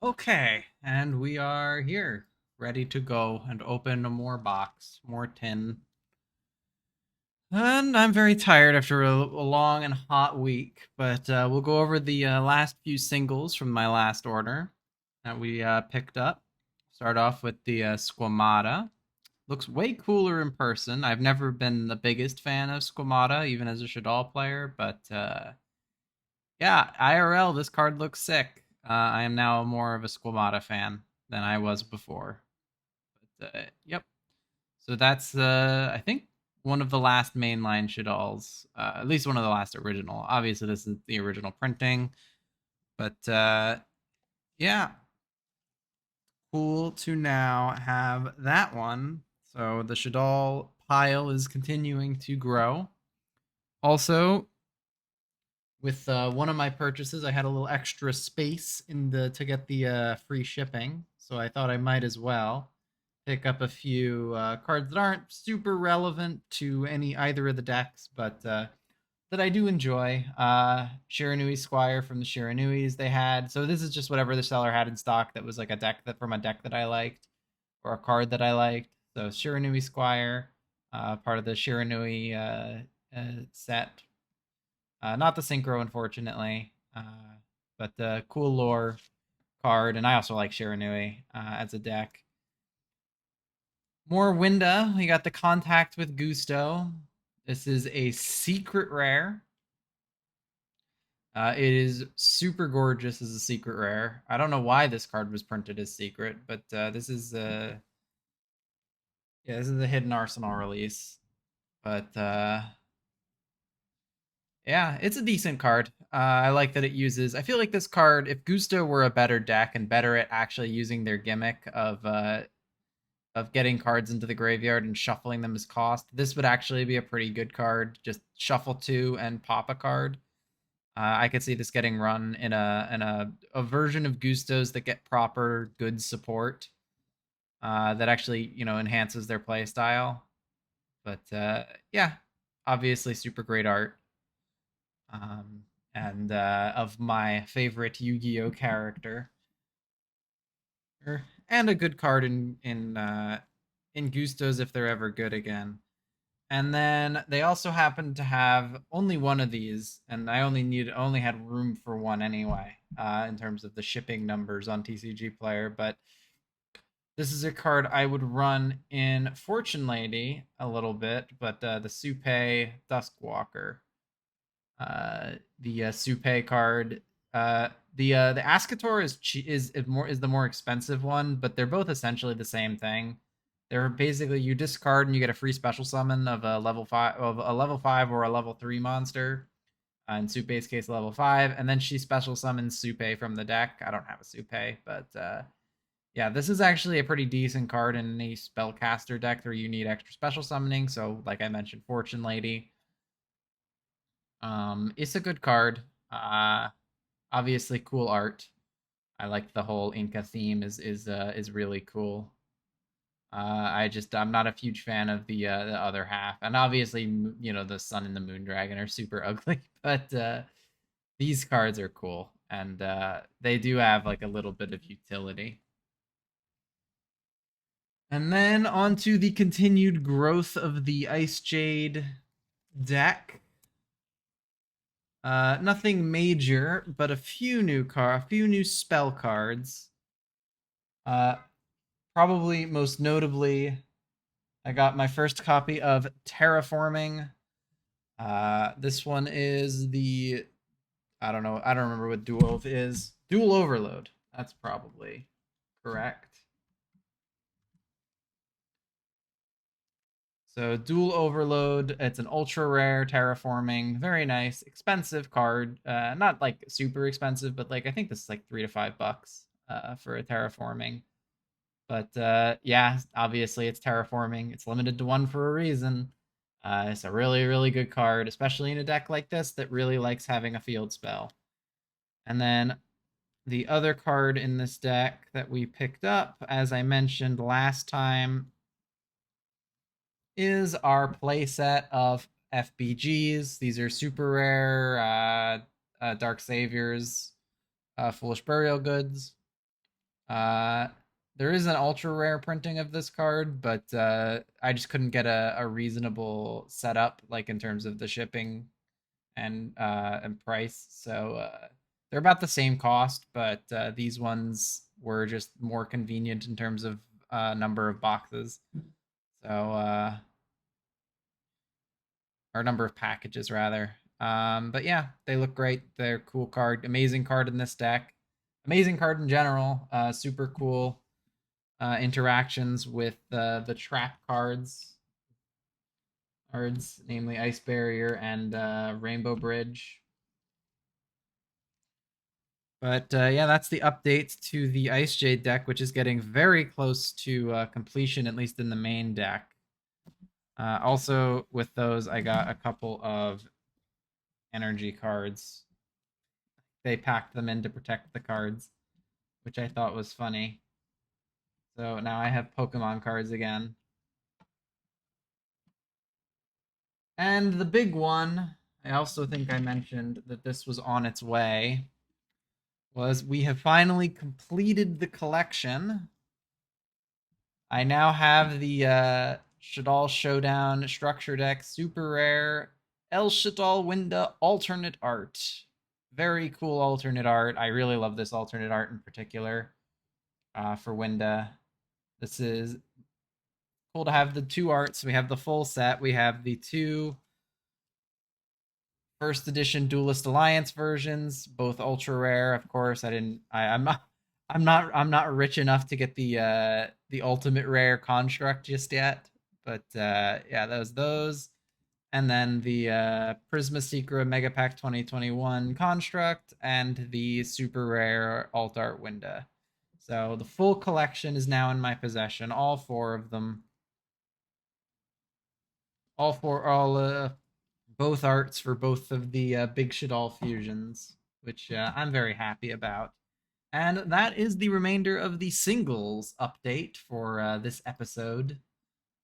Okay, and we are here, ready to go and open more box, more tin. And I'm very tired after a long and hot week, but we'll go over the last few singles from my last order that we picked up. Start off with the Squamata. Looks way cooler in person. I've never been the biggest fan of Squamata, even as a Shadal player, but yeah, IRL, this card looks sick. I am now more of a Squamata fan than I was before. But yep. So that's I think one of the last mainline Shadalls, at least one of the last original. Obviously, this is the original printing, but yeah, cool to now have that one. So the Shadal pile is continuing to grow. Also, with one of my purchases, I had a little extra space in the to get the free shipping, so I thought I might as well pick up a few cards that aren't super relevant to any either of the decks, but that I do enjoy. Shiranui Squire from the Shiranuis they had. So this is just whatever the seller had in stock that was like a deck that from a deck that I liked or a card that I liked. So Shiranui Squire, part of the Shiranui set, not the synchro, unfortunately, but the cool lore card, and I also like Shiranui as a deck. More Winda. We got the Contact with Gusto. This is a secret rare. It is super gorgeous as a secret rare. I don't know why this card was printed as secret, but this is yeah, this is a hidden arsenal release. But yeah, it's a decent card. I like that it uses. I feel like this card, if Gusto were a better deck and better at actually using their gimmick of getting cards into the graveyard and shuffling them as cost, this would actually be a pretty good card. Just shuffle two and pop a card. I could see this getting run in a version of Gustos that get proper good support that actually enhances their play style. But yeah, obviously super great art. And of my favorite Yu-Gi-Oh character, and a good card in Gustos if they're ever good again. And then they also happen to have only one of these, and I only had room for one anyway, in terms of the shipping numbers on TCG Player. But this is a card I would run in Fortune Lady a little bit, but the Supe Duskwalker, the Supe card. The Ascator is the more expensive one, but they're both essentially the same thing. They're basically you discard and you get a free special summon of a level 5 or a level 3 monster. In Supe's case, level 5, and then she special summons Supe from the deck. I don't have a Supe, but yeah, this is actually a pretty decent card in any spellcaster deck where you need extra special summoning. So, like I mentioned, Fortune Lady. It's a good card. Obviously cool art. I like the whole Inca theme is really cool. I'm not a huge fan of the other half, and obviously the Sun and the Moon Dragon are super ugly, but these cards are cool, and they do have like a little bit of utility. And then on to the continued growth of the Ice Jade deck. Nothing major, but a few new spell cards. Uh, Probably most notably, I got my first copy of Terraforming. This one is the I don't know, I don't remember what Dual is. Dual Overload. That's probably correct. So Dual Overload, it's an ultra rare terraforming, very nice, expensive card. Not like super expensive, but like I think this is like $3 to $5 for a terraforming. But yeah, obviously it's terraforming. It's limited to one for a reason. It's a really, really good card, especially in a deck like this that really likes having a field spell. And then the other card in this deck that we picked up, as I mentioned last time, is our playset of FBGs. These are super rare Dark Saviors, Foolish Burial Goods. There is an ultra rare printing of this card, but I just couldn't get a reasonable setup, like in terms of the shipping and price. So they're about the same cost, but these ones were just more convenient in terms of number of boxes. So or number of packages rather. But yeah, they look great. They're cool card, amazing card in this deck, amazing card in general. Super cool interactions with the trap cards, namely Ice Barrier and Rainbow Bridge. But yeah, that's the update to the Ice Jade deck, which is getting very close to completion, at least in the main deck. Also, with those, I got a couple of energy cards. They packed them in to protect the cards, which I thought was funny. So now I have Pokemon cards again. And the big one, I also think I mentioned that this was on its way, was we have finally completed the collection. I now have the Shaddoll Showdown Structure Deck Super Rare El Shaddoll Winda alternate art. Very cool alternate art. I really love this alternate art in particular for Winda. This is cool to have the two arts. We have the full set. We have the two first edition Duelist Alliance versions, both ultra rare. Of course, I'm not rich enough to get the ultimate rare construct just yet. But yeah, those. And then the Prisma Secret Mega Pack 2021 construct and the super rare alt art Winda. So the full collection is now in my possession, all four of them. All both arts for both of the Big Shaddoll fusions, which I'm very happy about. And that is the remainder of the singles update for this episode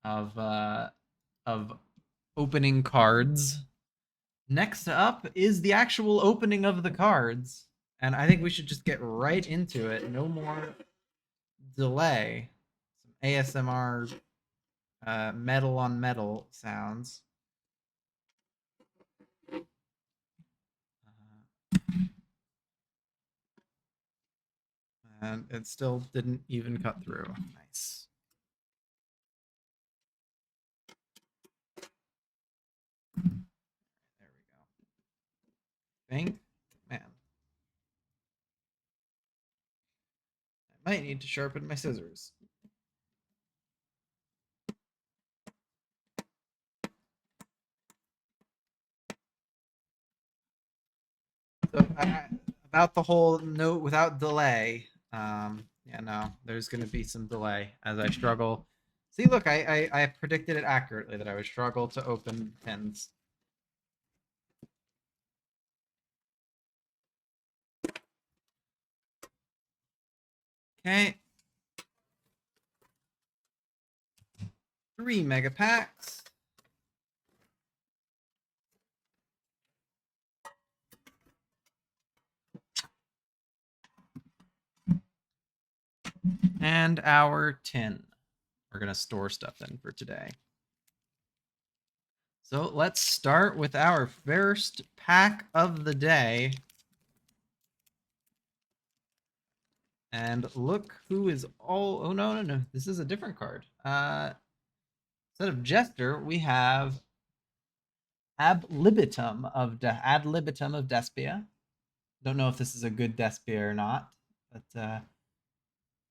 of opening cards. Next up is the actual opening of the cards, and I think we should just get right into it. No more delay. Some ASMR metal on metal sounds. And it still didn't even cut through. Nice. There we go. Think, man. I might need to sharpen my scissors. So about the whole note without delay. Yeah, no, there's going to be some delay as I struggle. See, look, I predicted it accurately that I would struggle to open pins. Okay. 3 mega packs. And our tin. We're going to store stuff in for today. So let's start with our first pack of the day. And look who is all... Oh, no. This is a different card. Instead of Jester, we have Ad Libitum of Despia. Don't know if this is a good Despia or not, but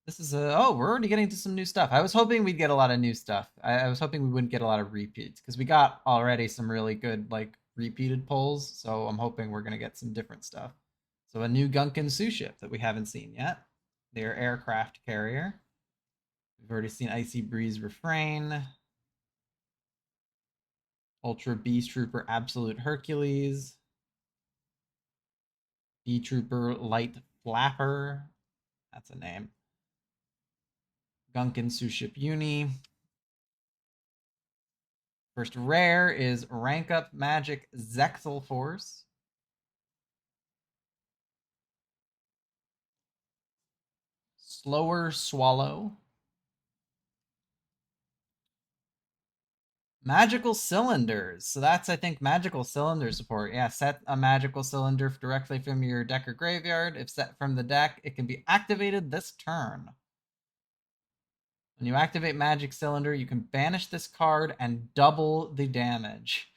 this is we're already getting to some new stuff. I was hoping we'd get a lot of new stuff. I was hoping we wouldn't get a lot of repeats because we got already some really good like repeated pulls. So I'm hoping we're gonna get some different stuff. So a new Gunkan Sioux ship that we haven't seen yet. Their aircraft carrier. We've already seen Icy Breeze Refrain. Ultra Beast Trooper Absolute Hercules. B Trooper Light Flapper. That's a name. Gunkan Sioux Ship Uni. First rare is Rank Up Magic Zexal Force. Slower Swallow. Magical cylinders. So that's, I think, magical cylinder support. Yeah, set a magical cylinder directly from your deck or graveyard. If set from the deck, it can be activated this turn. When you activate Magic Cylinder, you can banish this card and double the damage.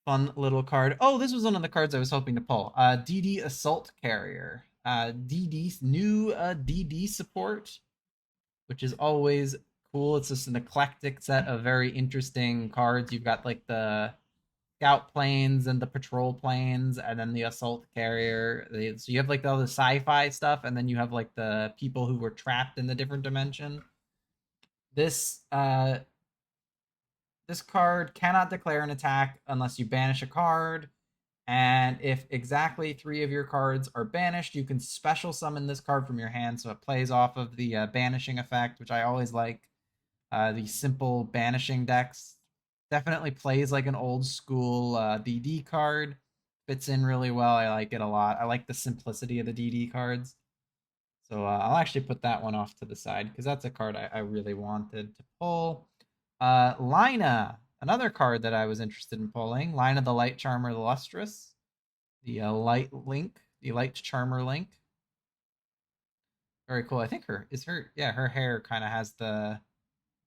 Fun little card. Oh, this was one of the cards I was hoping to pull. DD Assault Carrier. DD new DD support, which is always cool. It's just an eclectic set of very interesting cards. You've got like the scout planes and the patrol planes, and then the assault carrier. So you have like all the sci-fi stuff, and then you have like the people who were trapped in the different dimension. This card cannot declare an attack unless you banish a card. And if exactly 3 of your cards are banished, you can special summon this card from your hand. So it plays off of the banishing effect, which I always like. The simple banishing decks definitely plays like an old school DD card. Fits in really well. I like it a lot. I like the simplicity of the DD cards. So I'll actually put that one off to the side because that's a card I really wanted to pull. Lina, another card that I was interested in pulling. Lina the Light Charmer Lustrous. The Light Link, the Light Charmer Link. Very cool. I think her hair kind of has the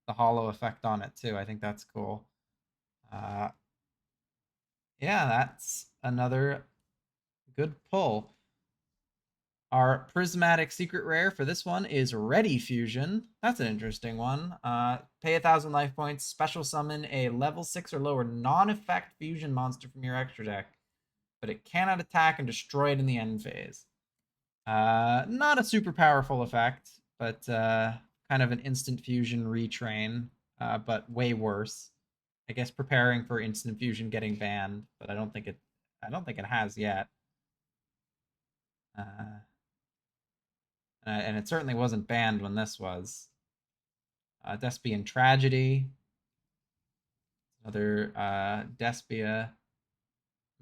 hollow effect on it too. I think that's cool. Yeah, that's another good pull. Our prismatic secret rare for this one is Ready Fusion. That's an interesting one. Pay 1,000 life points, special summon a level 6 or lower non-effect fusion monster from your extra deck, but it cannot attack and destroy it in the end phase. Not a super powerful effect, but kind of an instant fusion retrain, but way worse. I guess preparing for instant fusion getting banned, but I don't think it has yet. Uh, and it certainly wasn't banned when this was. Despian Tragedy, another Despia,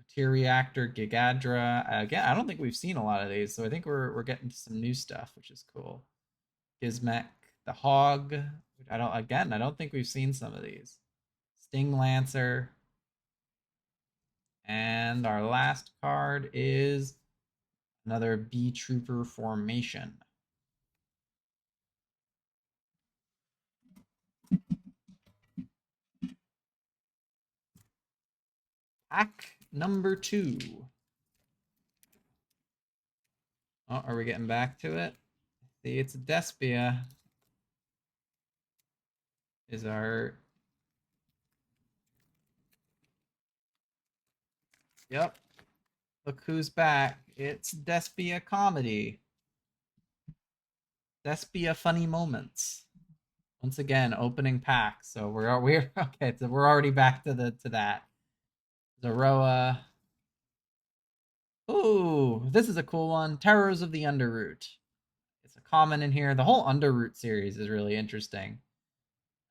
Materiactor, Gigadra. Again, I don't think we've seen a lot of these, so I think we're getting to some new stuff, which is cool. Gizmek, the Hog. I don't think we've seen some of these. Sting Lancer. And our last card is another B Trooper formation. Pack number 2. Oh, are we getting back to it? See, it's a Despia. Is our... Yep. Look who's back. It's Despia Comedy. Despia Funny Moments. Once again, opening pack. So we're okay. So we're already back to that. Zoroa. Ooh, this is a cool one. Terrors of the Underroot. It's a common in here. The whole Underroot series is really interesting.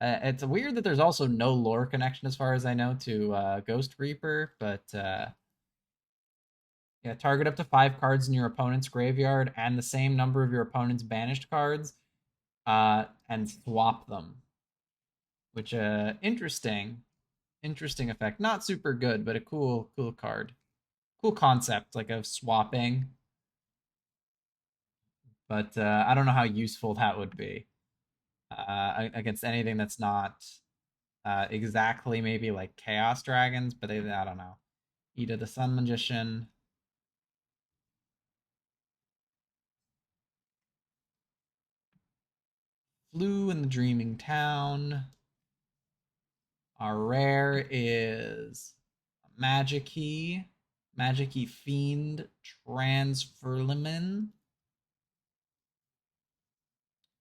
It's weird that there's also no lore connection, as far as I know, to Ghost Reaper, but yeah, target up to 5 cards in your opponent's graveyard and the same number of your opponent's banished cards, and swap them. Which interesting effect. Not super good, but a cool card. Cool concept, like of swapping. But I don't know how useful that would be against anything that's not exactly maybe like Chaos Dragons, but I don't know. Ida the Sun Magician. Flew in the Dreaming Town. Our rare is Magic-Key. Magic-Key Fiend Transferlimin.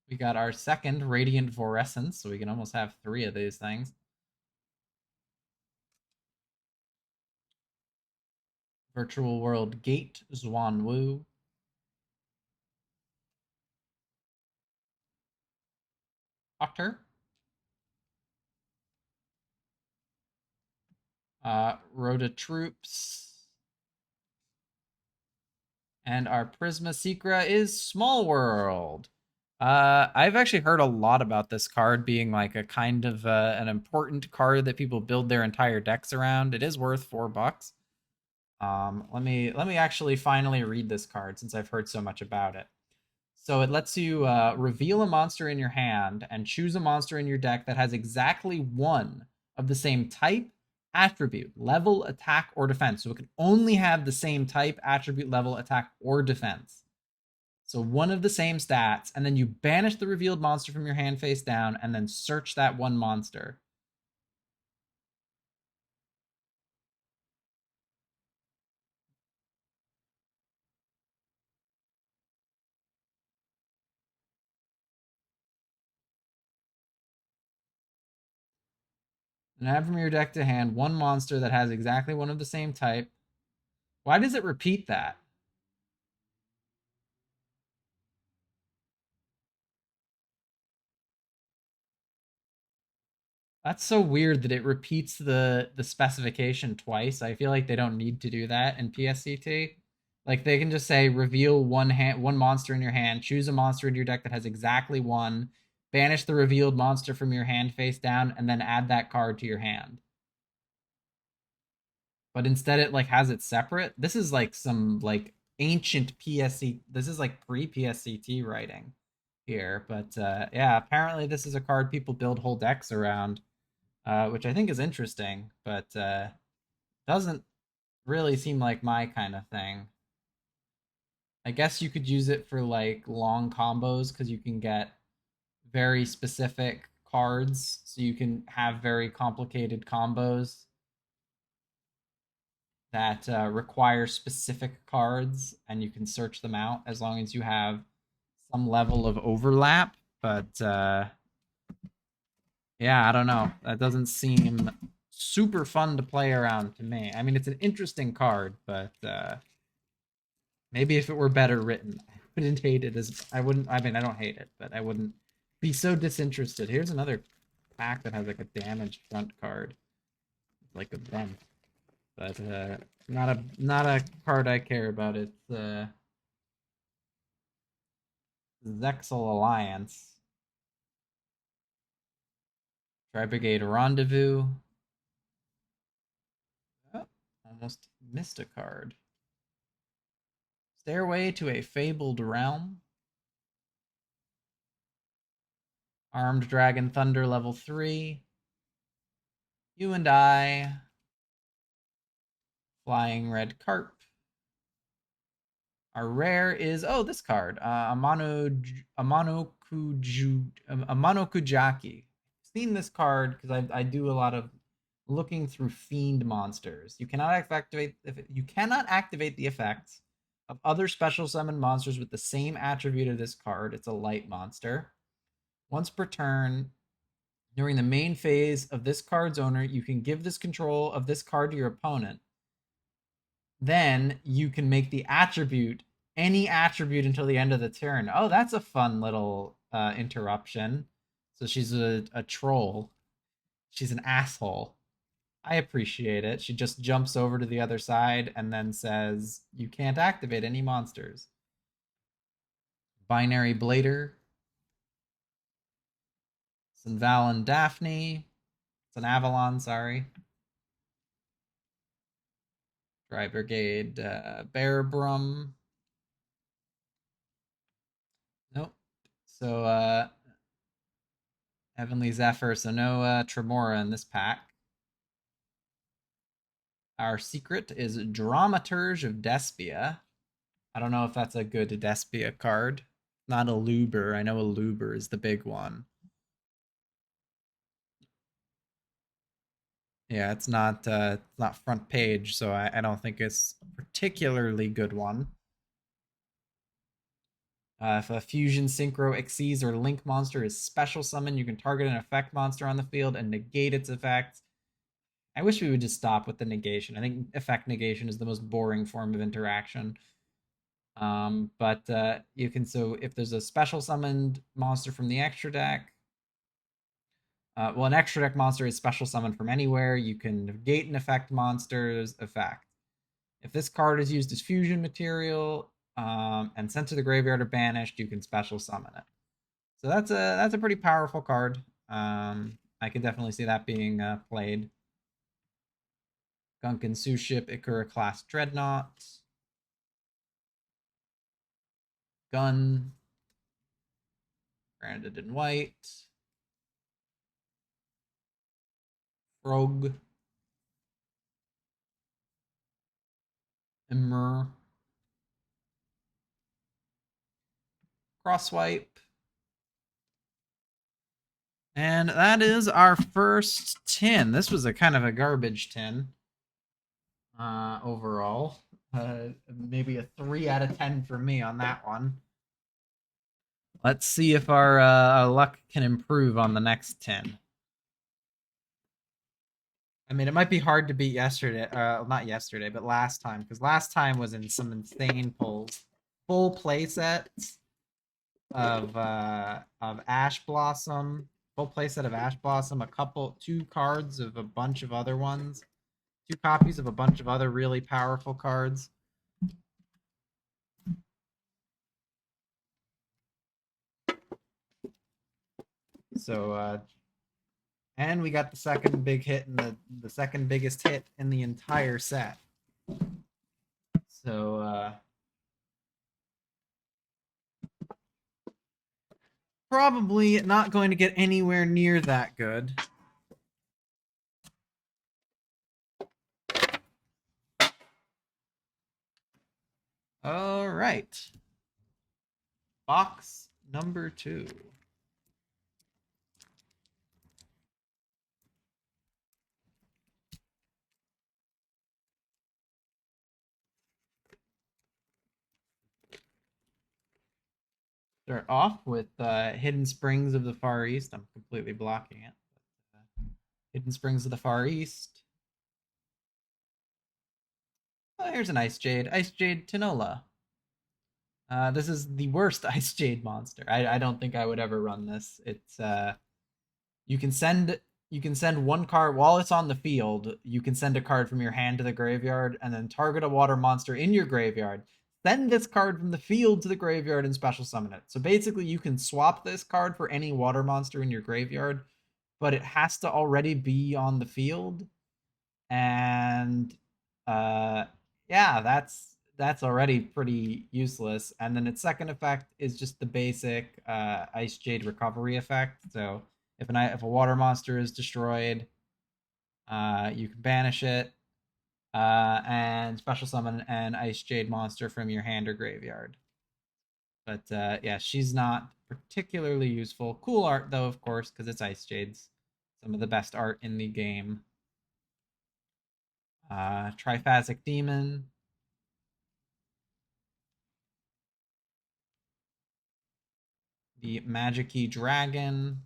We got our second Radiant Fluorescence, so we can almost have 3 of these things. Virtual World Gate, Zhuanwu. Otter. Rhoda Troops. And our Prisma Secra is Small World. I've actually heard a lot about this card being like a kind of an important card that people build their entire decks around. It is worth $4. Let me actually finally read this card since I've heard so much about it. So it lets you reveal a monster in your hand and choose a monster in your deck that has exactly one of the same type, attribute, level, attack, or defense. So it can only have the same type, attribute, level, attack, or defense. So one of the same stats, and then you banish the revealed monster from your hand face down, and then search that one monster. And add from your deck to hand one monster that has exactly one of the same type. Why does it repeat that? That's so weird that it repeats the specification twice. I feel like they don't need to do that in PSCT. Like they can just say reveal one monster in your hand, choose a monster in your deck that has exactly one, banish the revealed monster from your hand face down, and then add that card to your hand. But instead it like has it separate. This is like some like ancient PSC. This is like pre-PSCT writing here. But yeah, apparently this is a card people build whole decks around, which I think is interesting, but doesn't really seem like my kind of thing. I guess you could use it for like long combos because you can get very specific cards, so you can have very complicated combos that require specific cards, and you can search them out as long as you have some level of overlap. But yeah, I don't know. That doesn't seem super fun to play around to me. I mean, it's an interesting card, but maybe if it were better written, I wouldn't hate it as I wouldn't. I mean, I don't hate it, but I wouldn't be so disinterested. Here's another pack that has like a damaged front card, like a dent, but not a card I care about. It's Zexal Alliance, Tri Brigade Rendezvous. Oh, almost missed a card. Stairway to a Fabled Realm. Armed Dragon Thunder level 3. You and I. Flying Red Carp. Our rare is this card, Amano Kujaki. Seen this card because I do a lot of looking through fiend monsters. You cannot activate the effects of other special summon monsters with the same attribute of this card. It's a light monster. Once per turn, during the main phase of this card's owner, you can give this control of this card to your opponent. Then you can make the attribute any attribute until the end of the turn. Oh, that's a fun little interruption. So she's a troll. She's an asshole. I appreciate it. She just jumps over to the other side and then says, you can't activate any monsters. Binary Blader. Sinvalan Daphne. It's an Avalon, sorry. Dry Brigade Bearbrum. Nope. So Heavenly Zephyr, so no Tremora in this pack. Our secret is Dramaturge of Despia. I don't know if that's a good Despia card. Not a Luber. I know a Luber is the big one. Yeah, it's not front page, so I don't think it's a particularly good one. If a Fusion, Synchro, Xyz, or Link monster is special summon, you can target an effect monster on the field and negate its effects. I wish we would just stop with the negation. I think effect negation is the most boring form of interaction. But you can, so if there's a special summoned monster from the extra deck, well, an extra deck monster is special summoned from anywhere. You can negate an effect monster's effect. If this card is used as fusion material, and sent to the graveyard or banished, you can special summon it. So that's a pretty powerful card. I could definitely see that being played. Gunkan Sue Ship, Ikura class Dreadnought, Gun, branded in white, Frog, Immer, Crosswipe. And that is our first tin. This was a kind of a garbage tin overall. Maybe a 3 out of 10 for me on that one. Let's see if our luck can improve on the next 10. I mean, it might be hard to beat yesterday. Not yesterday, but last time, because last time was in some insane pulls. Full play sets of Ash Blossom. Full play set of Ash Blossom. Two cards of a bunch of other ones. 2 copies of a bunch of other really powerful cards. So and we got the second big hit and the second biggest hit in the entire set. So probably not going to get anywhere near that good. All right. Box number 2. Start off with Hidden Springs of the Far East. I'm completely blocking it. Hidden Springs of the Far East. Oh, here's an Ice Jade. Ice Jade Tinola. This is the worst Ice Jade monster. I don't think I would ever run this. It's you can send 1 card while it's on the field. You can send a card from your hand to the graveyard and then target a water monster in your graveyard. Send this card from the field to the graveyard and special summon it. So basically, you can swap this card for any water monster in your graveyard, but it has to already be on the field. And yeah, that's already pretty useless. And then its second effect is just the basic Ice Jade recovery effect. So if a water monster is destroyed, you can banish it and special summon an Ice Jade monster from your hand or graveyard. But yeah, she's not particularly useful. Cool art though, of course, because it's Ice Jades. Some of the best art in the game. Triphasic Demon. The Magic-y Dragon.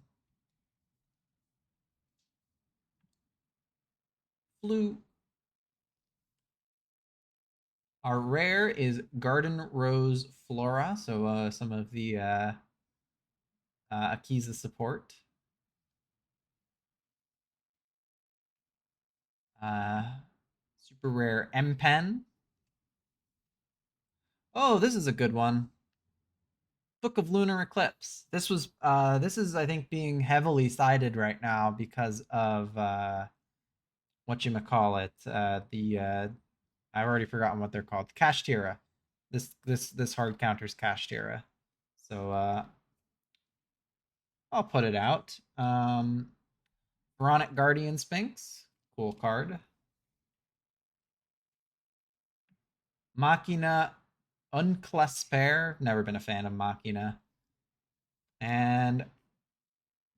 Flute. Our rare is Garden Rose Flora, so some of the Akiza support. Super rare M-Pen. Oh, this is a good one. Book of Lunar Eclipse. This is I think being heavily cited right now because of whatchamacallit, I've already forgotten what they're called. Kashtira. This hard counters Kashtira. So I'll put it out. Veronic Guardian Sphinx. Cool card. Machina Unclasper. Never been a fan of Machina. And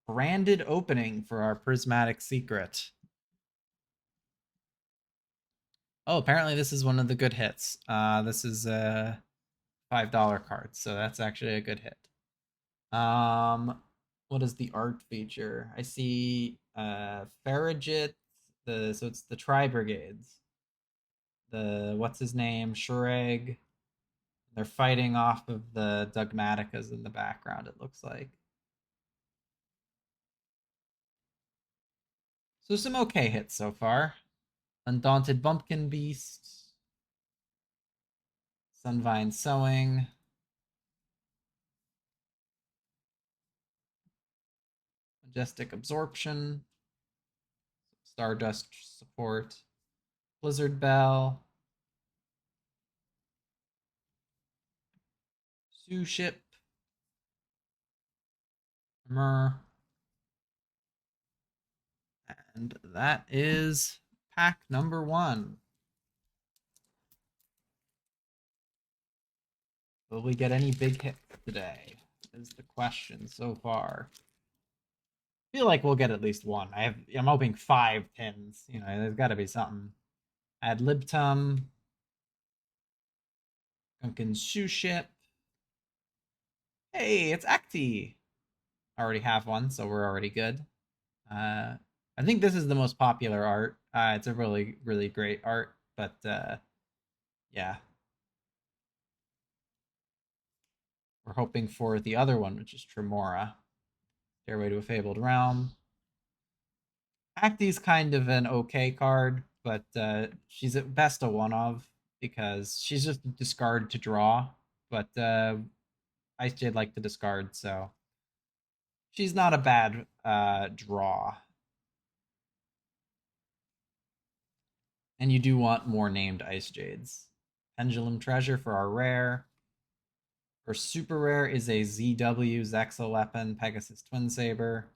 branded opening for our Prismatic Secret. Oh, apparently this is one of the good hits. This is a $5 card, so that's actually a good hit. What is the art feature? I see Farragut, so it's the Tri Brigades. The what's his name? Shureg. They're fighting off of the Dogmaticas in the background, it looks like. So some okay hits so far. Undaunted Bumpkin Beast. Sunvine Sowing. Majestic Absorption. Stardust Support. Blizzard Bell. Sue Ship. Myrrh. And that is pack number 1. Will we get any big hits today? Is the question so far. I feel like we'll get at least one. I'm hoping 5 tins. You know, there's got to be something. Ad Libtum. Gunkin Shoe Ship. Hey, it's Acti. I already have one, so we're already good. I think this is the most popular art. It's a really, really great art, but yeah. We're hoping for the other one, which is Tremora. Stairway to a Fabled Realm. Acti's kind of an okay card, but she's at best a one of because she's just discard to draw. But Ice Jade like to discard, so she's not a bad draw. And you do want more named Ice Jades. Pendulum Treasure for our rare. For super rare is a ZW Zexalepen Pegasus Twin Saber.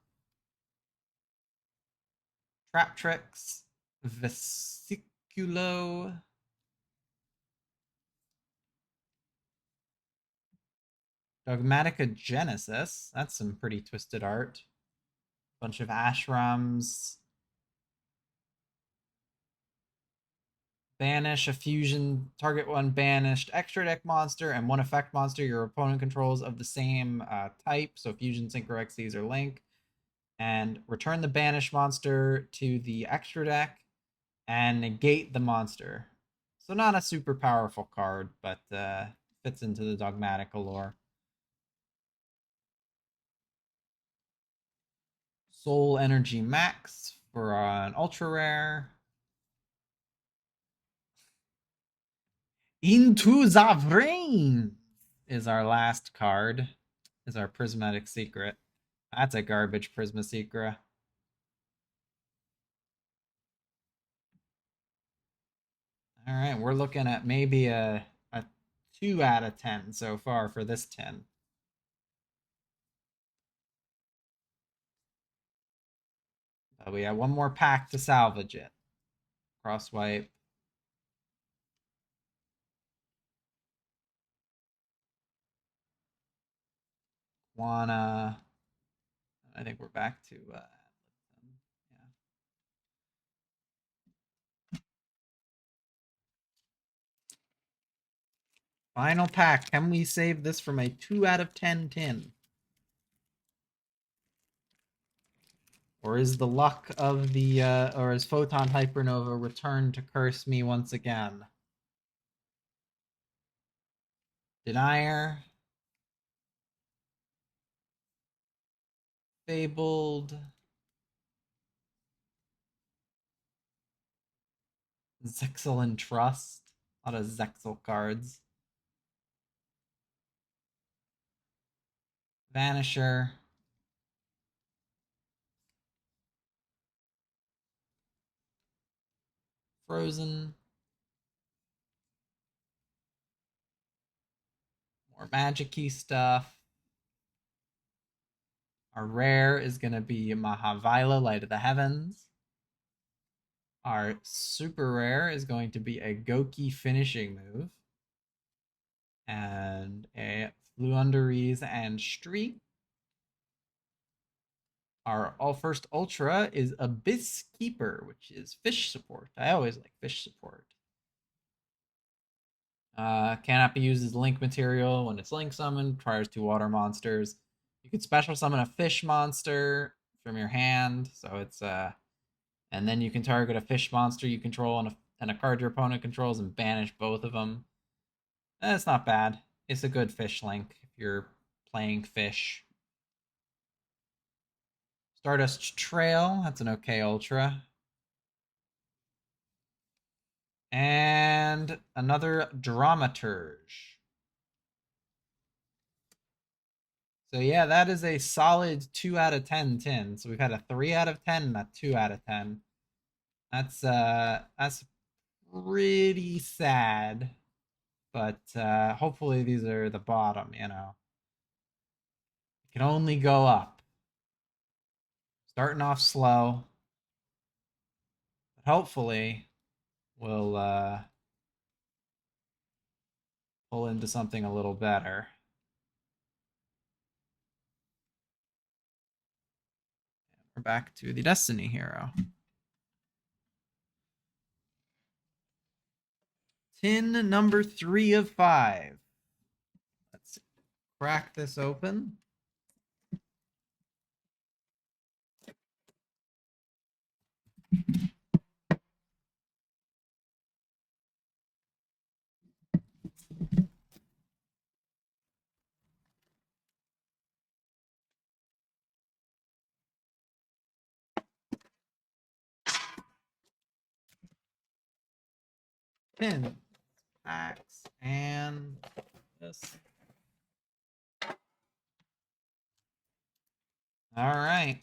Trap Tricks, Vesiculo, Dogmatica Genesis. That's some pretty twisted art. Bunch of Ashrams. Banish a fusion, target one banished extra deck monster and one effect monster your opponent controls of the same type, so fusion, synchro, Xyz, or link. And return the banished monster to the extra deck and negate the monster. So not a super powerful card, but fits into the Dogmatica lore. Soul Energy Max for an ultra rare. Into the Brain is our last card. Is our Prismatic Secret. That's a garbage Prisma Secret. All right, we're looking at maybe a 2 out of 10 so far for this 10. We have one more pack to salvage it. Cross wipe. Juana. I think we're back to yeah. Final pack. Can we save this from a 2 out of 10 tin? Or is the luck of the or is Photon Hypernova returned to curse me once again? Denier. Fabled. Zexal and Trust. A lot of Zexal cards. Vanisher. Frozen. More magic-y stuff. Our rare is going to be Mahavila, Light of the Heavens. Our super rare is going to be a Goki finishing move. And a Fluunderies and Streak. Our first ultra is Abyss Keeper, which is fish support. I always like fish support. Cannot be used as link material when it's link summoned. Requires 2 water monsters. You can special summon a fish monster from your hand, so it's and then you can target a fish monster you control and a card your opponent controls and banish both of them. That's not bad. It's a good fish link if you're playing fish. Stardust Trail, that's an okay ultra. And another Dramaturge. So yeah, that is a solid 2 out of 10 tin. So we've had a 3 out of 10 and a 2 out of 10. That's pretty sad. But hopefully these are the bottom, you know. It can only go up. Starting off slow. But hopefully we'll pull into something a little better. We're back to the Destiny Hero. Tin number 3 of 5. Let's crack this open. Pin, packs, and this. All right.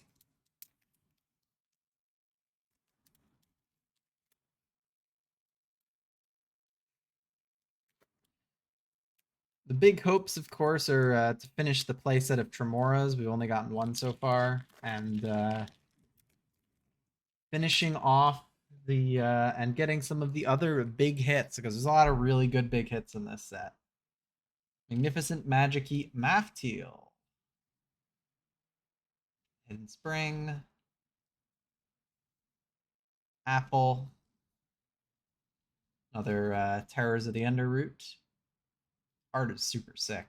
The big hopes, of course, are to finish the playset of Tremoras. We've only gotten one so far, and finishing off the and getting some of the other big hits, because there's a lot of really good big hits in this set. Magnificent Magic-y Mafteal, Hidden Spring, Apple, another Terrors of the Underroot. Art is super sick.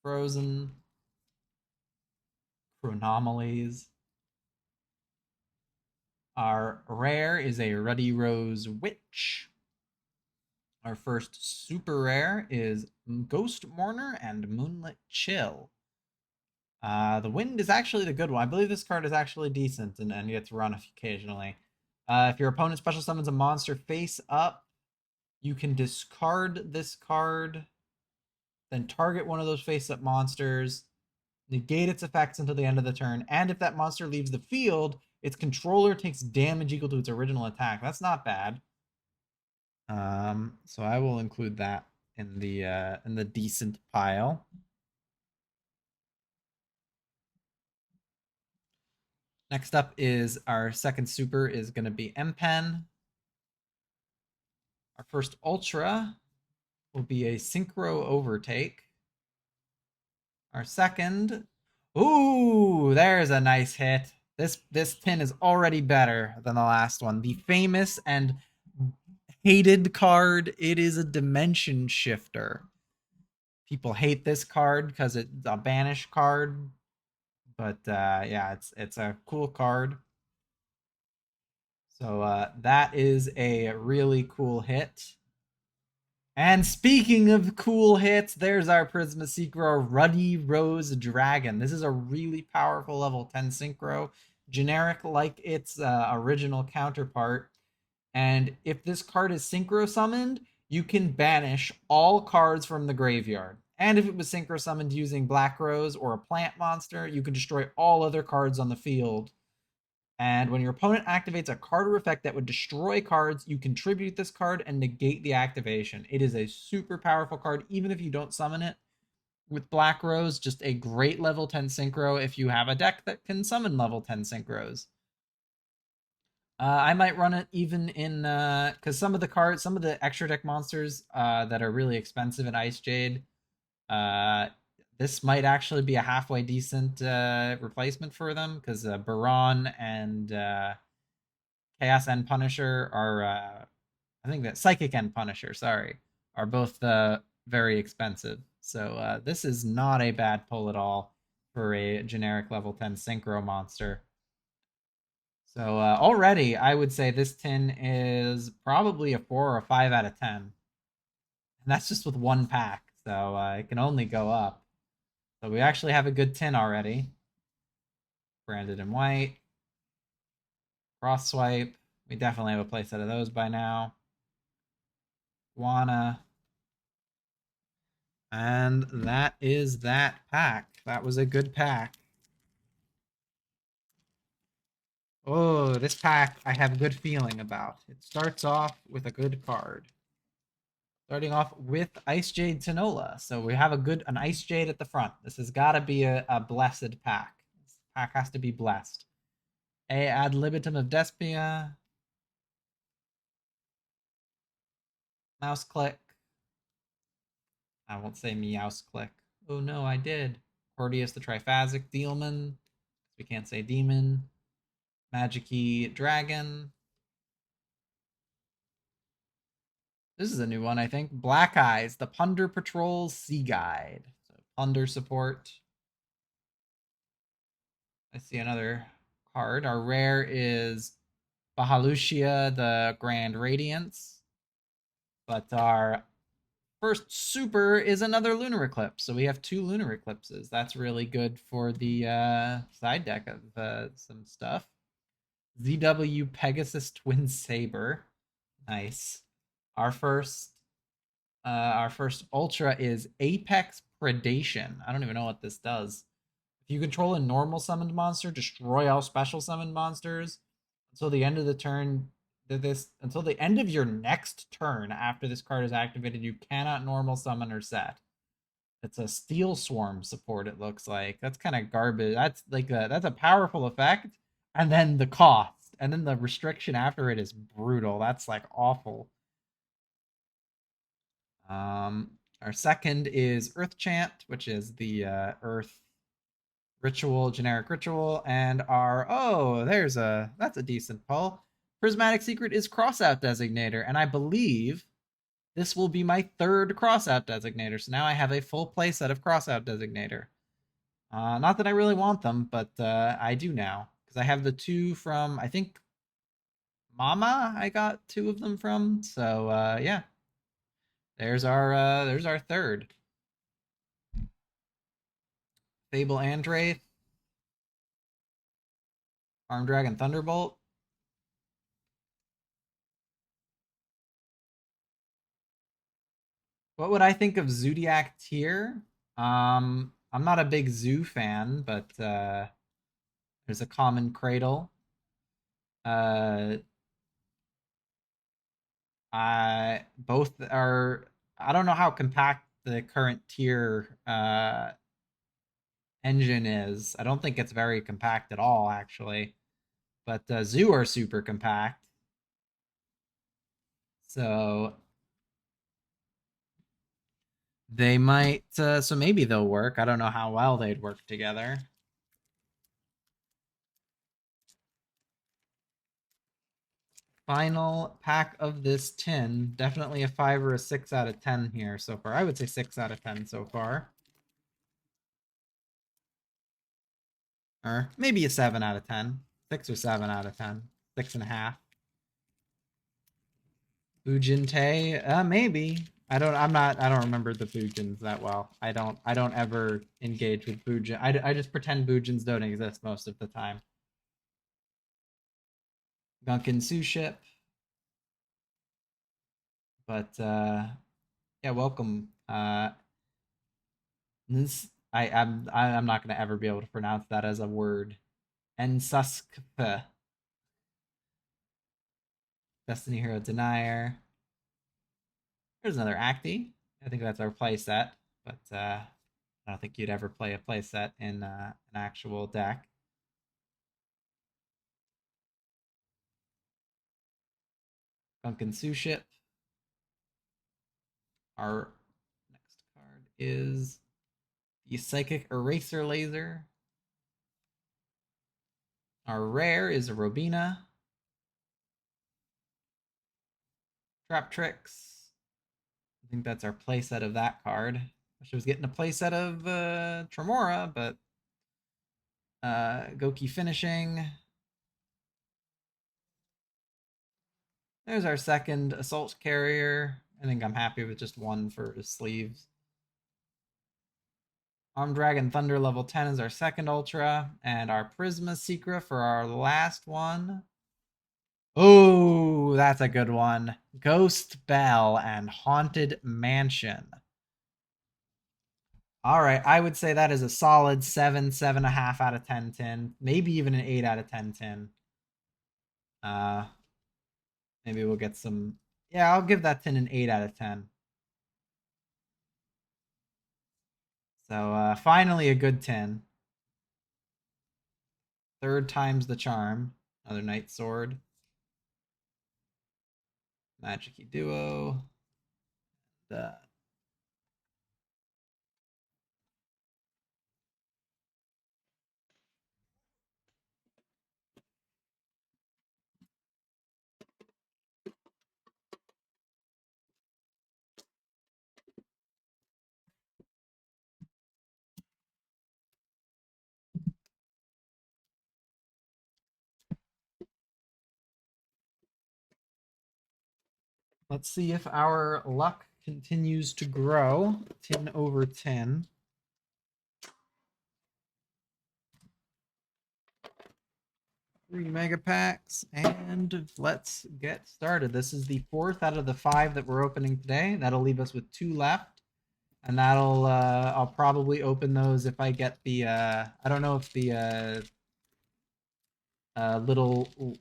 Frozen, Chronomalies. Our rare is a Ruddy Rose Witch. Our first super rare is Ghost Mourner and Moonlit Chill. The Wind is actually the good one. I believe this card is actually decent and gets run occasionally. If your opponent special summons a monster face up, you can discard this card, then target one of those face up monsters, negate its effects until the end of the turn, and if that monster leaves the field, its controller takes damage equal to its original attack. That's not bad. So I will include that in the decent pile. Next up is our second super is going to be Empen. Our first Ultra will be a Synchro Overtake. Our second, ooh, there's a nice hit. This tin is already better than the last one. The famous and hated card. It is a Dimension Shifter. People hate this card because it's a banish card, but yeah, it's a cool card. So that is a really cool hit. And speaking of cool hits, there's our Prisma Synchro Ruddy Rose Dragon. This is a really powerful level 10 synchro, generic like its original counterpart. And if this card is synchro summoned, you can banish all cards from the graveyard. And if it was synchro summoned using Black Rose or a plant monster, you can destroy all other cards on the field. And when your opponent activates a card or effect that would destroy cards, you contribute this card and negate the activation. It is a super powerful card, even if you don't summon it. With Black Rose, just a great level 10 synchro if you have a deck that can summon level 10 synchros. I might run it even in because some of the extra deck monsters that are really expensive in Ice Jade, this might actually be a halfway decent replacement for them because Baron and Chaos End Punisher are, I think that Psychic End Punisher, sorry, are both very expensive. So this is not a bad pull at all for a generic level 10 Synchro monster. So already, I would say this tin is probably a 4 or a 5 out of 10. And that's just with one pack, so it can only go up. So we actually have a good tin already. Branded in white. Cross swipe. We definitely have a playset of those by now. Guana. And that is that pack. That was a good pack. Oh, this pack I have a good feeling about. It starts off with a good card. Starting off with Ice Jade Tanola. So we have an Ice Jade at the front. This has got to be a blessed pack. This pack has to be blessed. A Ad Libitum of Despia. Mouse Click. I won't say Meows Click. Oh no, I did. Cordius the Triphasic Dealman. We can't say Demon. Magic-y Dragon. This is a new one, I think. Black Eyes, the Punder Patrol Sea Guide. So Punder support. I see another card. Our rare is Bahalushia, the Grand Radiance. But our first super is another Lunar Eclipse. So we have 2 Lunar Eclipses. That's really good for the side deck of some stuff. ZW Pegasus Twin Saber. Nice. Our first ultra is Apex Predation. I don't even know what this does. If you control a normal summoned monster, destroy all special summoned monsters until the end of the turn. Until the end of your next turn after this card is activated, you cannot normal summon or set. It's a Steel Swarm support. It looks like that's kind of garbage. That's a powerful effect, and then the cost, and then the restriction after it is brutal. That's like awful. Our second is Earth Chant, which is the Earth ritual, generic ritual, and that's a decent pull. Prismatic Secret is Crossout Designator, and I believe this will be my 3rd Crossout Designator. So now I have a full playset of Crossout Designator. Not that I really want them, but I do now because I have the 2 from I think Mama. I got 2 of them from. So yeah, there's our 3rd. Fable Andraith. Arm Dragon Thunderbolt. What would I think of Zodiac Tier? I'm not a big Zoo fan, but there's a Common Cradle. Uh, I both are. I don't know how compact the current tier engine is. I don't think it's very compact at all, actually. But Zoo are super compact. So they might. So maybe they'll work. I don't know how well they'd work together. Final pack of this tin. Definitely a 5 or a 6 out of 10 here so far. I would say 6 out of 10 so far. Or maybe a 7 out of 10. 6 or 7 out of 10. 6.5. Bujinte, maybe. I don't remember the Bujins that well. I don't ever engage with Bujin. I just pretend Bujins don't exist most of the time. Gunkin Suship. But yeah, welcome. This I'm not gonna ever be able to pronounce that as a word. Ensuskpa. Destiny Hero Denier. There's another Acti. I think that's our play set, but I don't think you'd ever play a play set in an actual deck. Gunkin Suship. Our next card is the Psychic Eraser Laser. Our rare is a Robina. Trap Tricks. I think that's our playset of that card. Wish I was getting a playset of Tremora, but Goki Finishing. There's our second Assault Carrier. I think I'm happy with just one for his sleeves. Arm Dragon Thunder level 10 is our second Ultra, and our Prisma Secret for our last one Oh, that's a good one. Ghost Bell and Haunted Mansion. All right, I would say that is a solid 7, 7.5 out of 10, 10. Maybe even an 8 out of 10, 10. Uh, maybe we'll get some. Yeah, I'll give that 10 an 8 out of 10. So finally a good 10. Third time's the charm. Another Knight Sword. Magic Duo. The Let's see if our luck continues to grow. 10 over 10. 3 mega packs, and let's get started. This is the fourth out of the 5 that we're opening today. That'll leave us with 2 left, and that'll I'll probably open those if I get the I don't know if the little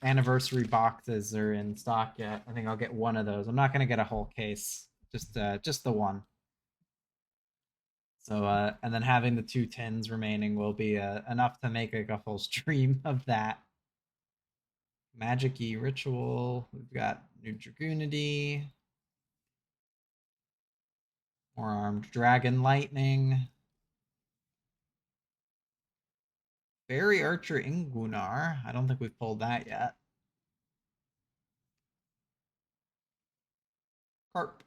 anniversary boxes are in stock yet. I think I'll get one of those. I'm not gonna get a whole case, just the one. So and then having the 2 tens remaining will be enough to make like a full stream of that. Magic-y Ritual. We've got New Dragoonity. More Armed Dragon Lightning. Fairy Archer Ingunar. I don't think we've pulled that yet. Carp.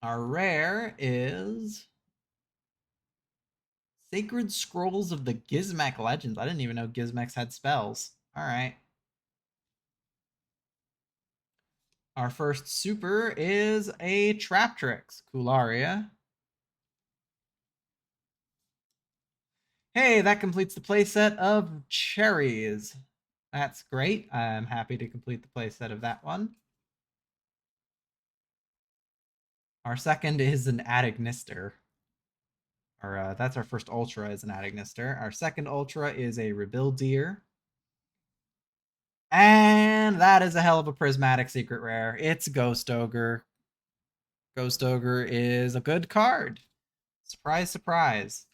Our rare is Sacred Scrolls of the Gizmek Legends. I didn't even know Gizmex had spells. All right. Our first super is a Traptrix, Kularia. Hey, that completes the playset of Cherries. That's great. I'm happy to complete the playset of that one. Our second is an Adignister. That's our first Ultra is an Adignister. Our second Ultra is a Rebuildir. And that is a hell of a prismatic secret rare. It's Ghost Ogre. Ghost Ogre is a good card. Surprise, surprise.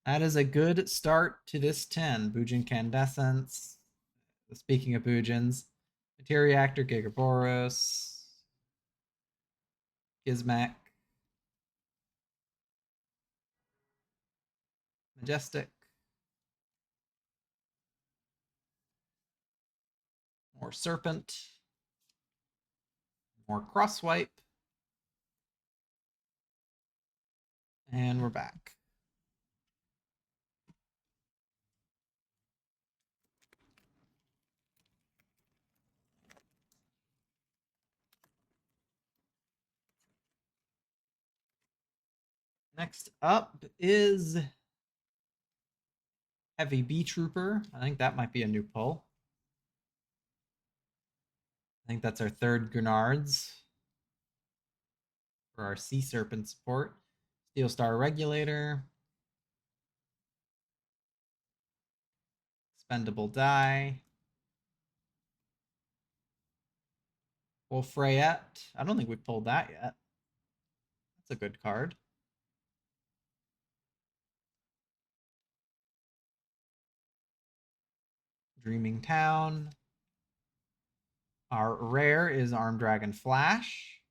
That is a good start to this 10. Bujin Candescence. Speaking of Bujins, Materiactor, Gigaboros, Gizmek, Majestic, more Serpent, more Crosswipe, and we're back. Next up is Heavy Bee Trooper. I think that might be a new pull. I think that's our third Grenards for our Sea Serpent support. Steel Star Regulator. Expendable Die. Wolfrayette. I don't think we pulled that yet. That's a good card. Dreaming Town. Our rare is Armed Dragon Flash.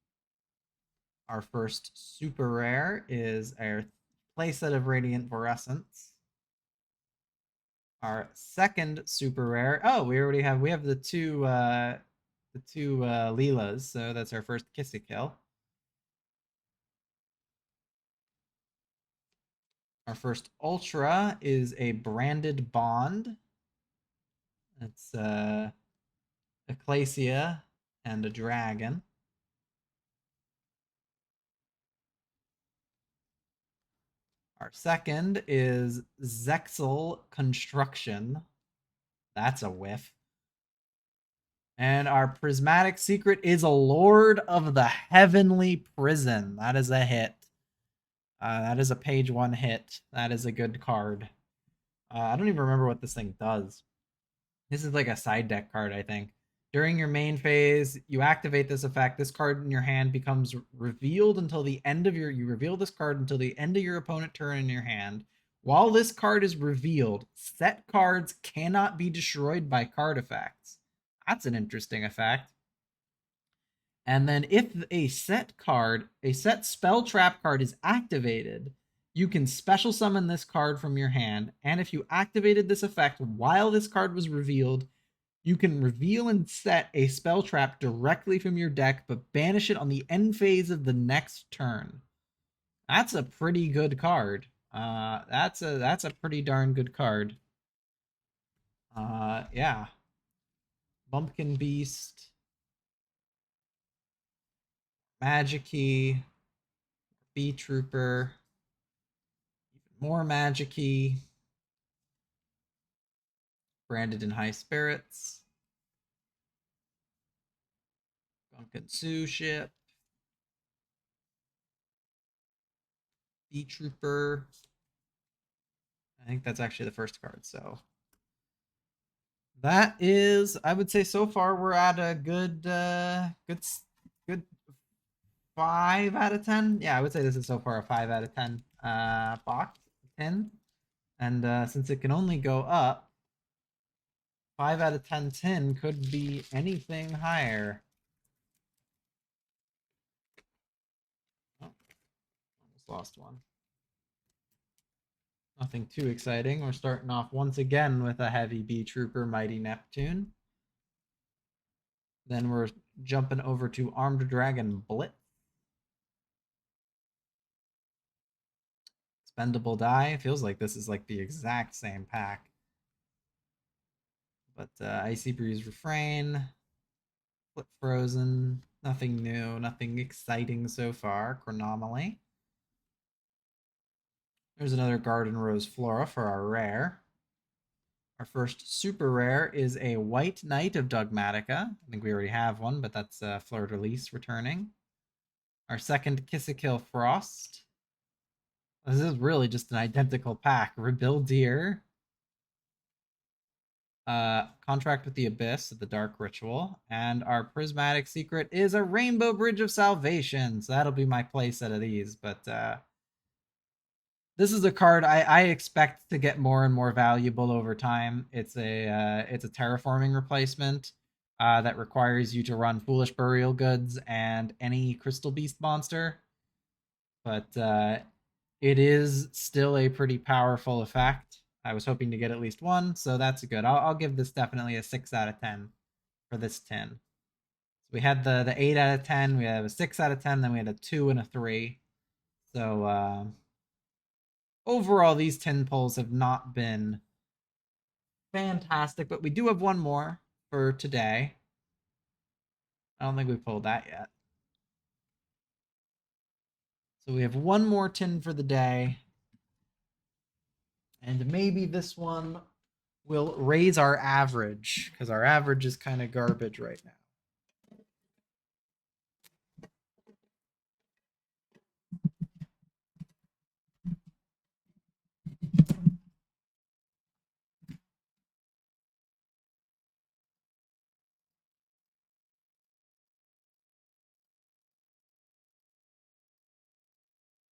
Our first super rare is our playset of Radiant Fluorescence. Our second super rare. Oh, we have the two Leelas, so that's our first Kissy Kill. Our first Ultra is a Branded Bond. It's Ecclesia and a dragon. Our second is Zexal Construction. That's a whiff. And our prismatic secret is a Lord of the Heavenly Prison. That is a hit. That is a page 1 hit. That is a good card. I don't even remember what this thing does. This is like a side deck card, I think. During your main phase, you activate this effect. This card in your hand becomes revealed until the end of your... You reveal this card until the end of your opponent turn in your hand. While this card is revealed, set cards cannot be destroyed by card effects. That's an interesting effect. And then if a set spell trap card is activated, you can special summon this card from your hand. And if you activated this effect while this card was revealed, you can reveal and set a spell trap directly from your deck, but banish it on the end phase of the next turn. That's a pretty good card. That's a pretty darn good card. Yeah. Bumpkin Beast. Magic-y. Bee Trooper. Even more Magic-y. Branded in High Spirits. Bumpkin Sue Ship. Bee Trooper. I think that's actually the first card, so that is, I would say so far we're at a good 5 out of 10. Yeah, I would say this is so far a 5 out of 10 box 10. And since it can only go up, 5 out of 10 tin could be anything higher. Oh, almost lost one. Nothing too exciting. We're starting off once again with a heavy Bee Trooper Mighty Neptune. Then we're jumping over to Armed Dragon Blitz. Expendable Die. Feels like this is like the exact same pack. But Icy Breeze Refrain. Flip Frozen. Nothing new. Nothing exciting so far. Chronomaly. There's another Garden Rose Flora for our rare. Our first super rare is a White Knight of Dogmatica. I think we already have one, but that's Fleur de Lis returning. Our second Kissakill Frost. This is really just an identical pack. Rebuildir. Contract with the Abyss of the Dark Ritual. And our Prismatic Secret is a Rainbow Bridge of Salvation. So that'll be my playset of these. But this is a card I expect to get more and more valuable over time. It's a terraforming replacement that requires you to run Foolish Burial Goods and any Crystal Beast monster. But it is still a pretty powerful effect. I was hoping to get at least one, so that's good. I'll give this definitely a 6 out of 10 for this 10. So we had the 8 out of 10, we have a 6 out of 10, then we had a 2 and a 3. So overall, these 10 pulls have not been fantastic, but we do have one more for today. I don't think we pulled that yet. So we have one more tin for the day. And maybe this one will raise our average, because our average is kind of garbage right now.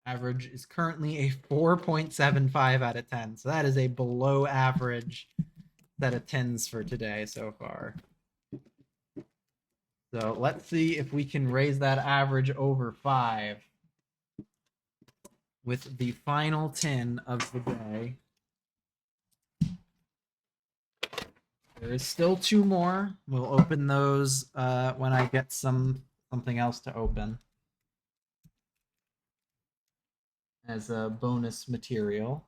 Average is currently a 4.75 out of 10. So that is a below average set of tens for today so far. So let's see if we can raise that average over 5 with the final 10 of the day. There is still 2 more. We'll open those when I get something else to open as a bonus material.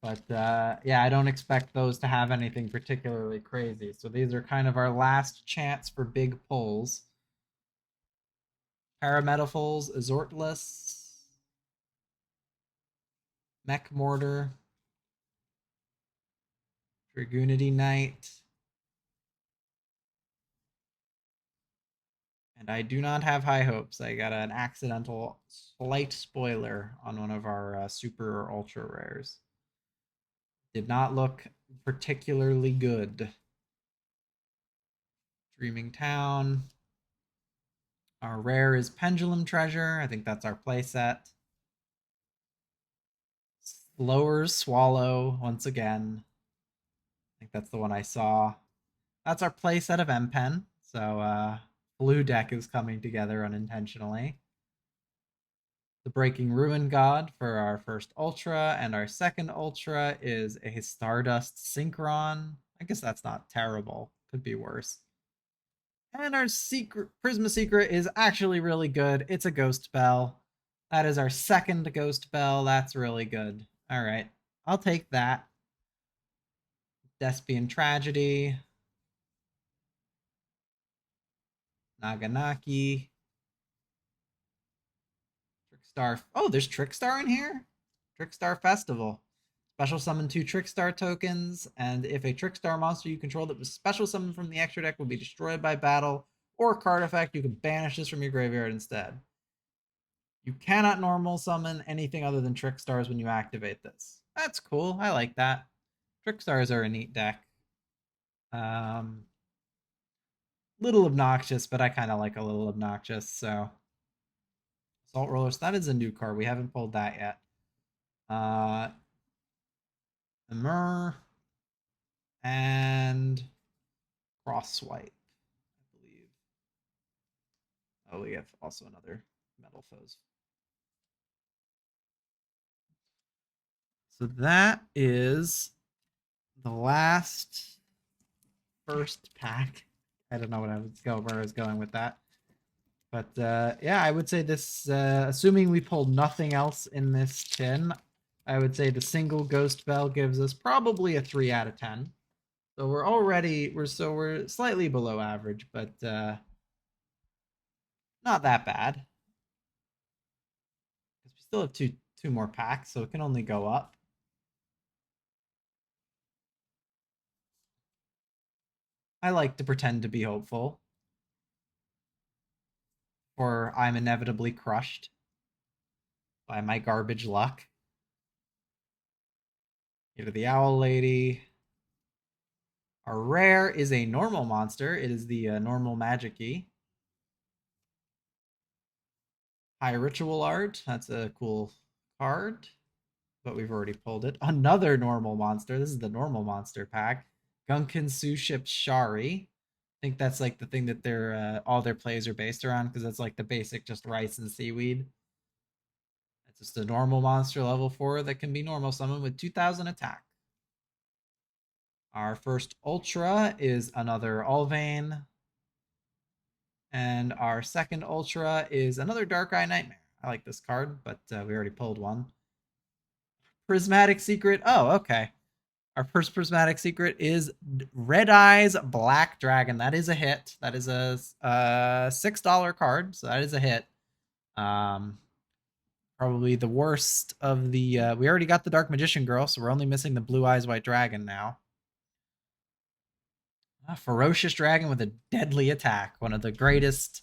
But yeah, I don't expect those to have anything particularly crazy. So these are kind of our last chance for big pulls. Parametaphors, Azortless, Mech Mortar, Dragoonity Knight. And I do not have high hopes. I got an accidental slight spoiler on one of our super or ultra rares. Did not look particularly good. Dreaming Town. Our rare is Pendulum Treasure. I think that's our playset. Slower Swallow, once again. I think that's the one I saw. That's our playset of M-Pen. So, blue deck is coming together unintentionally. The Breaking Ruin God for our first Ultra, and our second Ultra is a Stardust Synchron. I guess that's not terrible. Could be worse. And our secret Prisma Secret is actually really good. It's a Ghost Bell. That is our second Ghost Bell. That's really good. All right. I'll take that. Despian Tragedy. Naganaki. Trickstar. Oh, there's Trickstar in here? Trickstar Festival. Special summon 2 Trickstar tokens, and if a Trickstar monster you control that was special summoned from the extra deck will be destroyed by battle or card effect, you can banish this from your graveyard instead. You cannot normal summon anything other than Trickstars when you activate this. That's cool. I like that. Trickstars are a neat deck. Little obnoxious, but I kind of like a little obnoxious, so. Assault Rollers, that is a new card. We haven't pulled that yet. Emir and Cross Swipe, I believe. Oh, we have also another Metal Foes. So that is the last first pack. I don't know where I was going with that. But yeah, I would say this, assuming we pulled nothing else in this tin, I would say the single Ghost Bell gives us probably a 3 out of 10. So we're slightly below average, but not that bad. Because we still have two more packs, so it can only go up. I like to pretend to be hopeful. Or I'm inevitably crushed by my garbage luck. Give it the Owl Lady. Our rare is a normal monster. It is the normal Magic-y. High Ritual Art. That's a cool card, but we've already pulled it. Another normal monster. This is the normal monster pack. Gunkin Suship Shari. I think that's like the thing that their all their plays are based around, because that's like the basic just rice and seaweed. It's just a normal monster level 4 that can be normal summon with 2000 attack. Our first Ultra is another Ulvane. And our second Ultra is another Dark-Eye Nightmare. I like this card, but we already pulled one. Prismatic Secret. Oh, okay. Our first Prismatic Secret is Red Eyes Black Dragon. That is a hit. That is a $6 card, so that is a hit. Probably the worst of the... we already got the Dark Magician Girl, so we're only missing the Blue Eyes White Dragon now. A ferocious dragon with a deadly attack. One of the greatest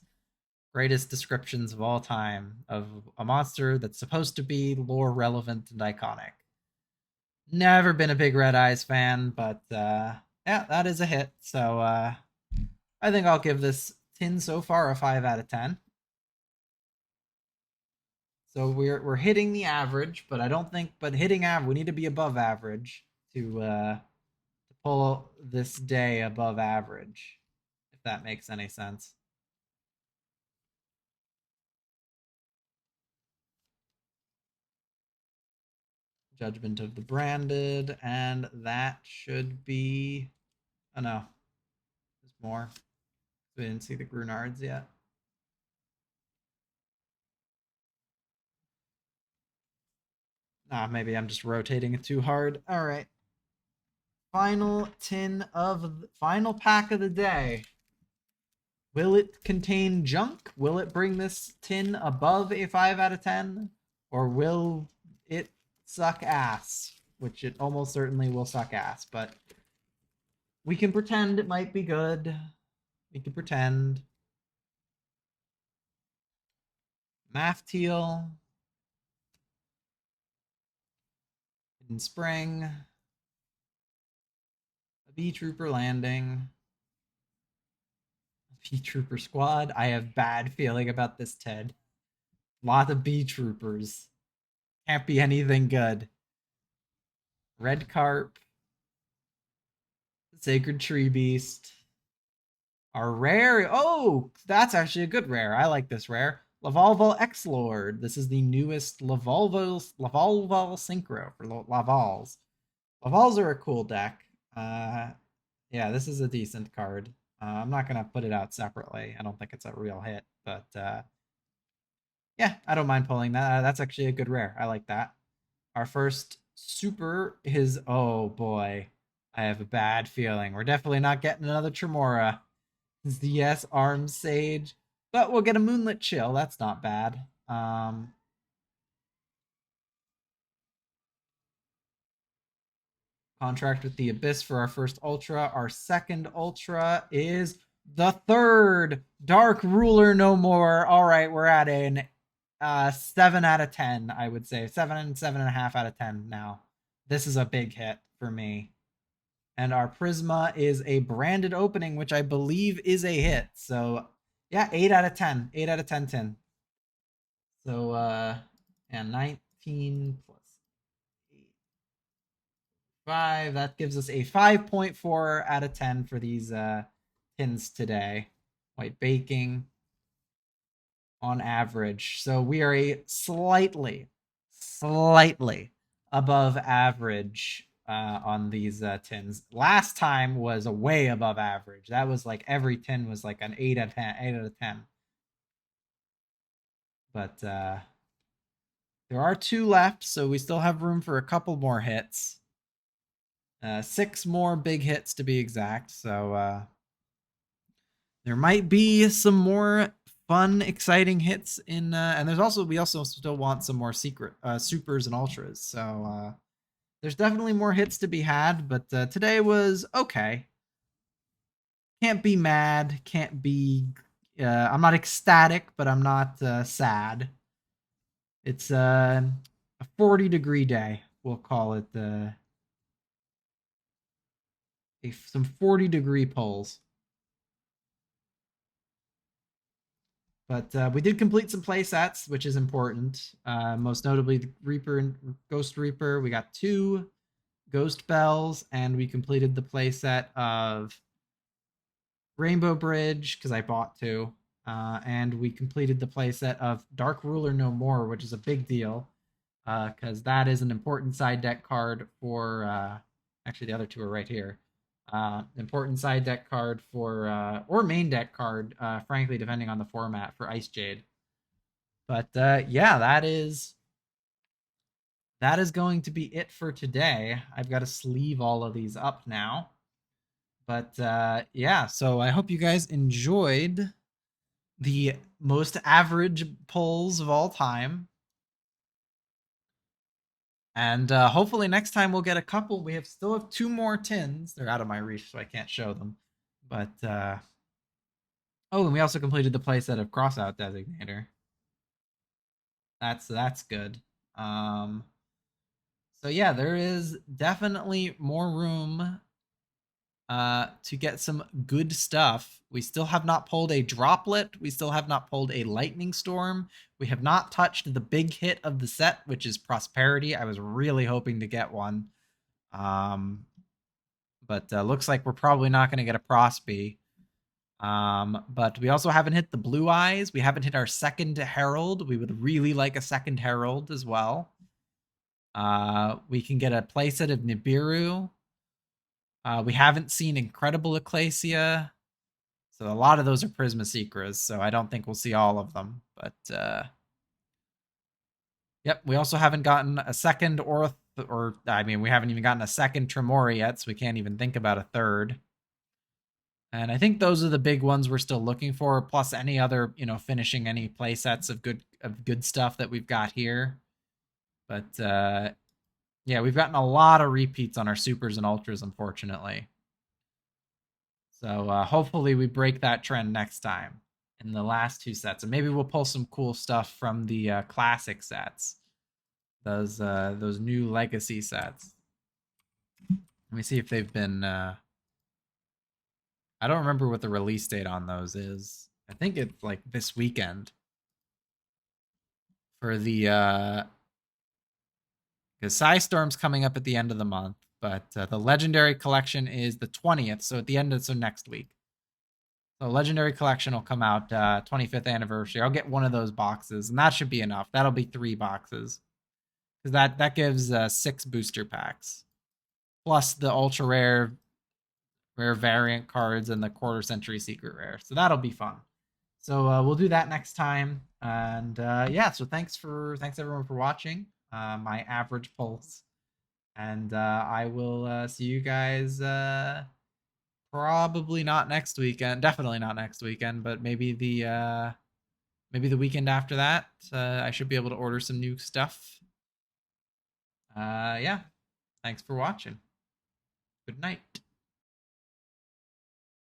descriptions of all time of a monster that's supposed to be lore relevant and iconic. Never been a big Red Eyes fan, but yeah, that is a hit. So I think I'll give this tin so far a 5 out of 10. So we're hitting the average, but I don't think. But hitting average, we need to be above average to pull this day above average, if that makes any sense. Judgment of the Branded, and that should be... Oh no, there's more. We didn't see the Grunards yet. Maybe I'm just rotating it too hard. All right. Final final pack of the day. Will it contain junk? Will it bring this tin above a 5 out of 10? Or will it suck ass? Which it almost certainly will suck ass, but We can pretend it might be good. We can pretend. Mafteal. Hidden Spring. A B-Trooper landing. A B-Trooper squad. I have bad feeling about this, Ted. Lot of B-Troopers. Can't be anything good. Red Carp. Sacred Tree Beast. Our rare. Oh, that's actually a good rare. I like this rare. Lavalval X-Lord. This is the newest Lavalval Synchro for Lavals. Lavals are a cool deck. Yeah, this is a decent card. I'm not going to put it out separately. I don't think it's a real hit, but yeah, I don't mind pulling that. That's actually a good rare. I like that. Our first super is, oh boy, I have a bad feeling. We're definitely not getting another Tremora. Yes, Arms Sage, but we'll get a Moonlit Chill. That's not bad. Contract with the Abyss for our first Ultra. Our second Ultra is the third Dark Ruler No More. All right, we're at an 7 out of 10, I would say. 7.5 out of 10 now. This is a big hit for me. And our Prisma is a branded opening, which I believe is a hit. So, yeah, 8 out of 10. 8 out of 10, 10. So, and 19 plus 8, 5. That gives us a 5.4 out of 10 for these tins today. White baking on average. So we are a slightly above average on these tins. Last time was way above average. That was like every tin was like an 8 out of 10, 8 out of 10. But there are 2 left, so we still have room for a couple more hits. 6 more big hits to be exact. So there might be some more fun, exciting hits in, and we also still want some more secret supers and ultras. So there's definitely more hits to be had, but today was okay. Can't be mad. Can't be. I'm not ecstatic, but I'm not sad. It's a 40-degree day. We'll call it some 40-degree pulls. But we did complete some play sets, which is important. Most notably, the Reaper and Ghost Reaper. We got 2 Ghost Bells, and we completed the play set of Rainbow Bridge, because I bought 2. And we completed the play set of Dark Ruler No More, which is a big deal, because that is an important side deck card for. Actually, the other 2 are right here. Important side deck card for, or main deck card, frankly, depending on the format, for Ice Jade. But yeah, that is going to be it for today. I've got to sleeve all of these up now. But yeah, so I hope you guys enjoyed the most average pulls of all time. And hopefully next time we'll get a couple. We still have 2 more tins. They're out of my reach, so I can't show them. But oh, and we also completed the playset of Crossout Designator. That's good. So yeah, there is definitely more room to get some good stuff. We still have not pulled a Droplet. We still have not pulled a Lightning Storm. We have not touched the big hit of the set, which is Prosperity. I was really hoping to get one. But looks like we're probably not going to get a Prosby. But we also haven't hit the Blue Eyes. We haven't hit our second Herald. We would really like a second Herald as well. We can get a playset of Nibiru. We haven't seen Incredible Ecclesia. So a lot of those are Prisma Secrets, so I don't think we'll see all of them. But yep, we also haven't gotten a second we haven't even gotten a second Tremora yet, so we can't even think about a third. And I think those are the big ones we're still looking for, plus any other, finishing any play sets of good stuff that we've got here. But yeah, we've gotten a lot of repeats on our supers and ultras, unfortunately. So hopefully we break that trend next time in the last two sets, and maybe we'll pull some cool stuff from the classic sets, those new legacy sets. Let me see if they've been. I don't remember what the release date on those is. I think it's like this weekend for the because Storm's coming up at the end of the month, but the Legendary Collection is the 20th, so at the end of next week. So Legendary Collection will come out 25th anniversary. I'll get one of those boxes, and that should be enough. That'll be 3 boxes because that gives 6 booster packs plus the ultra rare variant cards and the quarter century secret rare. So that'll be fun. So we'll do that next time. And yeah, so thanks everyone for watching my average pulse. And I will see you guys probably not next weekend, definitely not next weekend, but maybe the weekend after that. I should be able to order some new stuff. Yeah, thanks for watching. Good night.